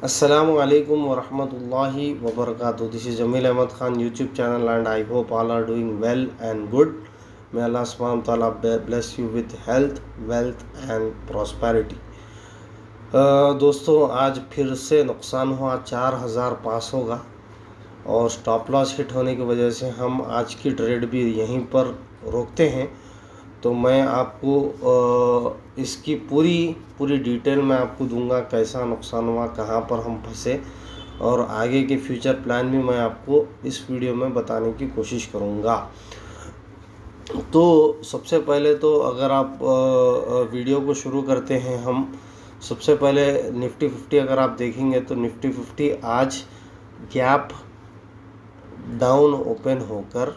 Assalamu alaikum wa rahmatullahi wa barakatuh. This is Jamil Ahmad Khan YouTube channel and I hope all are doing well and good. May Allah subhanahu wa ta'ala bless you with health, wealth and prosperity. दोस्तों आज फिर से नुकसान हुआ 4500 का और stop loss hit होने की वजह से हम आज की ट्रेड भी यहीं पर रोकते हैं। तो मैं आपको इसकी पूरी डिटेल मैं आपको दूंगा, कैसा नुकसान हुआ, कहाँ पर हम फंसे और आगे के फ्यूचर प्लान भी मैं आपको इस वीडियो में बताने की कोशिश करूँगा। तो सबसे पहले तो अगर आप वीडियो को शुरू करते हैं, हम सबसे पहले निफ्टी 50 अगर आप देखेंगे तो निफ्टी 50 आज गैप डाउन ओपन होकर,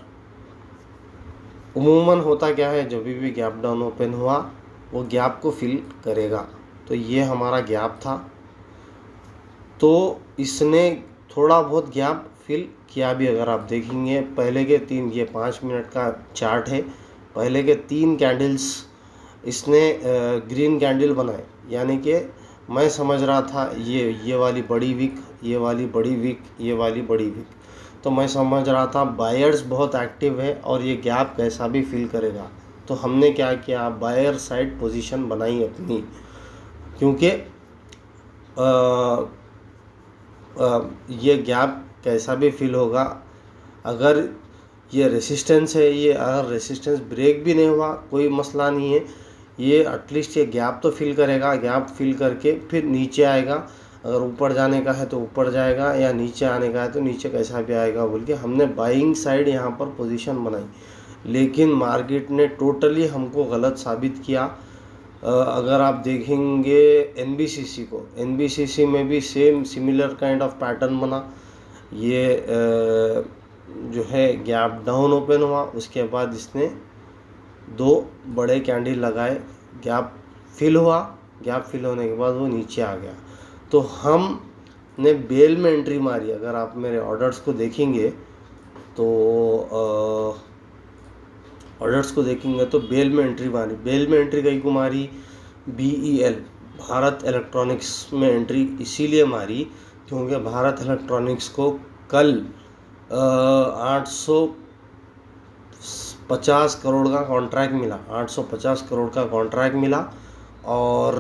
उमूमन होता क्या है, जब भी गैप डाउन ओपन हुआ वो गैप को फिल करेगा। तो ये हमारा गैप था, तो इसने थोड़ा बहुत गैप फिल किया भी। अगर आप देखेंगे पहले के 3, ये 5 मिनट का चार्ट है, पहले के 3 कैंडल्स इसने ग्रीन कैंडल बनाए, यानी कि मैं समझ रहा था ये वाली बड़ी विक, ये वाली बड़ी विक, ये वाली बड़ी विक, तो मैं समझ रहा था बायर्स बहुत एक्टिव है और ये गैप कैसा भी फिल करेगा। तो हमने क्या किया, बायर साइड पोजीशन बनाई अपनी, क्योंकि ये गैप कैसा भी फिल होगा। अगर ये रेसिस्टेंस है, ये अगर रेसिस्टेंस ब्रेक भी नहीं हुआ कोई मसला नहीं है, ये एटलीस्ट ये गैप तो फिल करेगा। गैप फिल करके फिर नीचे आएगा, अगर ऊपर जाने का है तो ऊपर जाएगा या नीचे आने का है तो नीचे कैसा भी आएगा बोल के हमने बाइंग साइड यहाँ पर पोजीशन बनाई। लेकिन मार्केट ने टोटली हमको गलत साबित किया। अगर आप देखेंगे एनबीसीसी को, एनबीसीसी में भी same similar kind of pattern बना। ये जो है गैप डाउन ओपन हुआ, उसके बाद इसने 2 बड़े कैंडल लगाए, गैप फिल हुआ, गैप फिल होने के बाद वो नीचे आ गया। तो हमने बेल में एंट्री मारी। अगर आप मेरे ऑर्डर्स को देखेंगे तो ऑर्डर्स को देखेंगे तो बेल में एंट्री मारी। बेल में एंट्री कहीं को मारी, BEL भारत इलेक्ट्रॉनिक्स में एंट्री इसीलिए मारी क्योंकि भारत इलेक्ट्रॉनिक्स को कल 850 करोड़ का कॉन्ट्रैक्ट मिला, 850 करोड़ का कॉन्ट्रैक्ट मिला और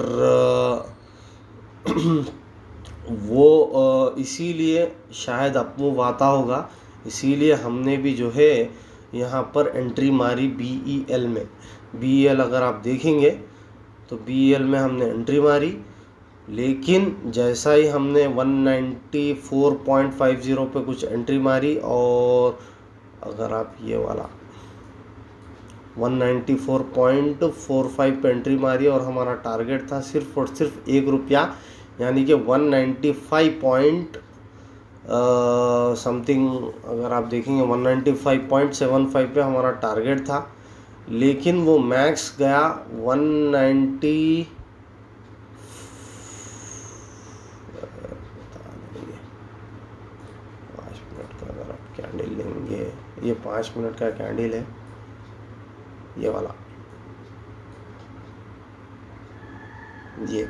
वो इसीलिए शायद अपमूव आता होगा, इसीलिए हमने भी जो है यहाँ पर एंट्री मारी BEL में। BEL अगर आप देखेंगे तो BEL में हमने एंट्री मारी, लेकिन जैसा ही हमने 194.50 पे कुछ एंट्री मारी और अगर आप ये वाला 194.45 पे एंट्री मारी और हमारा टारगेट था सिर्फ और सिर्फ 1 रुपया, यानी कि 195 पॉइंट समथिंग। अगर आप देखेंगे 195.75 पे हमारा टारगेट था, लेकिन वो मैक्स गया 190। 5 मिनट का अगर आप कैंडल लेंगे, ये 5 मिनट का कैंडल है, ये वाला, ये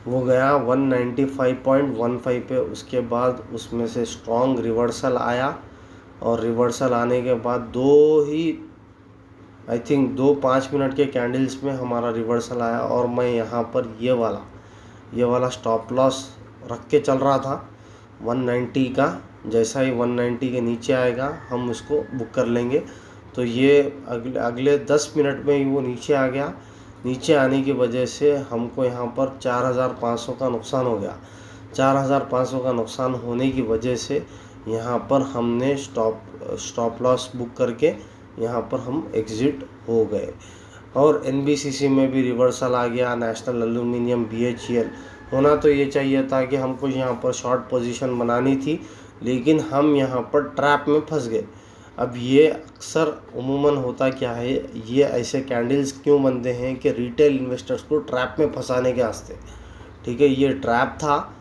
वो गया 195.15 पे। उसके बाद उसमें से स्ट्रॉन्ग रिवर्सल आया और रिवर्सल आने के बाद आई थिंक 2-5 मिनट के कैंडल्स में हमारा रिवर्सल आया और मैं यहाँ पर ये वाला स्टॉप लॉस रख के चल रहा था 190 का। जैसा ही 190 के नीचे आएगा हम उसको बुक कर लेंगे। तो ये अगले 10 मिनट में ही वो नीचे आ गया। नीचे आने की वजह से हमको यहाँ पर 4500 का नुकसान हो गया। 4500 का नुकसान होने की वजह से यहाँ पर हमने स्टॉप लॉस बुक करके यहाँ पर हम एग्ज़िट हो गए। और NBCC में भी रिवर्सल आ गया, नेशनल एल्यूमिनियम BHEL। होना तो ये चाहिए था कि हमको यहाँ पर शॉर्ट पोजीशन बनानी थी, लेकिन हम यहाँ पर ट्रैप में फंस गए। अब ये अक्सर उमूमन होता क्या है, ये ऐसे कैंडल्स क्यों बनते हैं कि रिटेल इन्वेस्टर्स को ट्रैप में फंसाने के वास्ते। ठीक है, ये ट्रैप था।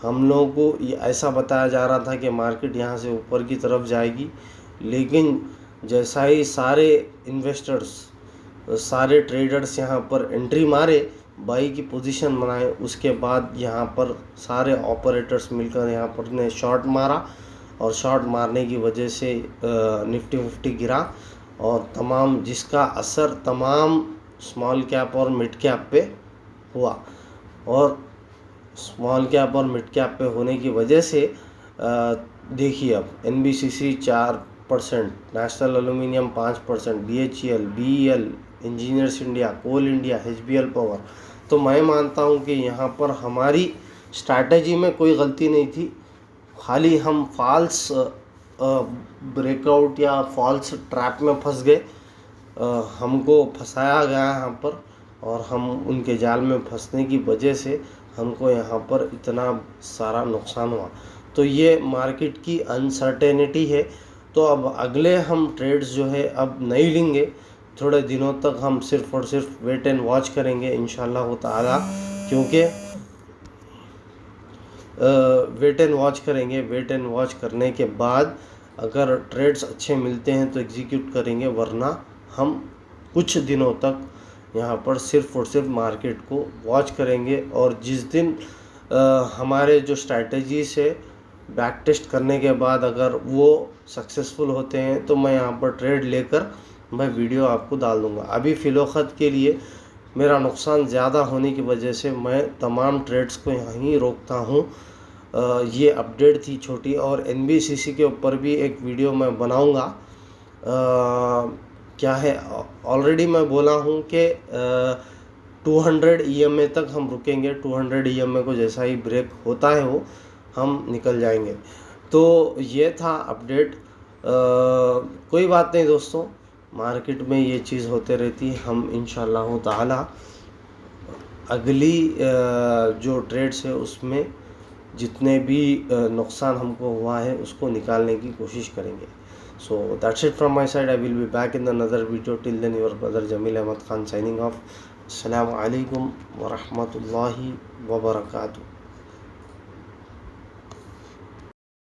हम लोगों को ये ऐसा बताया जा रहा था कि मार्केट यहाँ से ऊपर की तरफ जाएगी, लेकिन जैसा ही सारे इन्वेस्टर्स, सारे ट्रेडर्स यहाँ पर एंट्री मारे बाई की पोजीशन बनाए, उसके बाद यहाँ पर सारे ऑपरेटर्स मिलकर यहाँ पर ने शॉर्ट मारा और शॉर्ट मारने की वजह से निफ्टी 50 गिरा और तमाम जिसका असर तमाम स्मॉल कैप और मिड कैप पे हुआ। और स्मॉल कैप और मिड कैप पे होने की वजह से देखिए अब NBCC 4%, National Aluminium 5%, BHEL, BEL, Engineers India, Coal India, HBL power. तो मैं मानता हूँ कि यहाँ पर हमारी स्ट्रैटेजी में कोई गलती नहीं थी, खाली हम फॉल्स ब्रेकआउट या फॉल्स ट्रैप में फंस गए। हमको फंसाया गया यहाँ पर और हम उनके जाल में फंसने की वजह से हमको यहाँ पर इतना सारा नुकसान हुआ। तो ये मार्केट की अनसर्टेनिटी है। तो अब अगले हम ट्रेड्स जो है अब नहीं लेंगे, थोड़े दिनों तक हम सिर्फ और सिर्फ वेट एंड वॉच करेंगे इंशाल्लाह ताला, क्योंकि वेट एंड वॉच करेंगे। वेट एंड वॉच करने के बाद अगर ट्रेड्स अच्छे मिलते हैं तो एग्जीक्यूट करेंगे, वरना हम कुछ दिनों तक यहाँ पर सिर्फ और सिर्फ मार्केट को वॉच करेंगे। और जिस दिन हमारे जो स्ट्रैटेजीज है बैक टेस्ट करने के बाद अगर वो सक्सेसफुल होते हैं तो मैं यहाँ पर ट्रेड लेकर मैं वीडियो आपको डाल दूँगा। अभी फ़िलौखत के लिए मेरा नुकसान ज़्यादा होने की वजह से मैं तमाम ट्रेड्स को यहीं रोकता हूँ। ये अपडेट थी छोटी, और NBCC के ऊपर भी एक वीडियो मैं बनाऊँगा। क्या है, ऑलरेडी मैं बोला हूँ कि 200 EMA तक हम रुकेंगे। 200 EMA को जैसा ही ब्रेक होता है वो हम निकल जाएंगे। तो ये था अपडेट। कोई बात नहीं दोस्तों, मार्केट में ये चीज़ होते रहती है। हम इंशाल्लाह ताला अगली जो ट्रेड्स है उसमें जितने भी नुकसान हमको हुआ है उसको निकालने की कोशिश करेंगे। So that's it from my side. I will be back in another video. Till then, your brother Jamil Ahmad Khan signing off. Assalamu alaikum wa rahmatullahi wa barakatuh.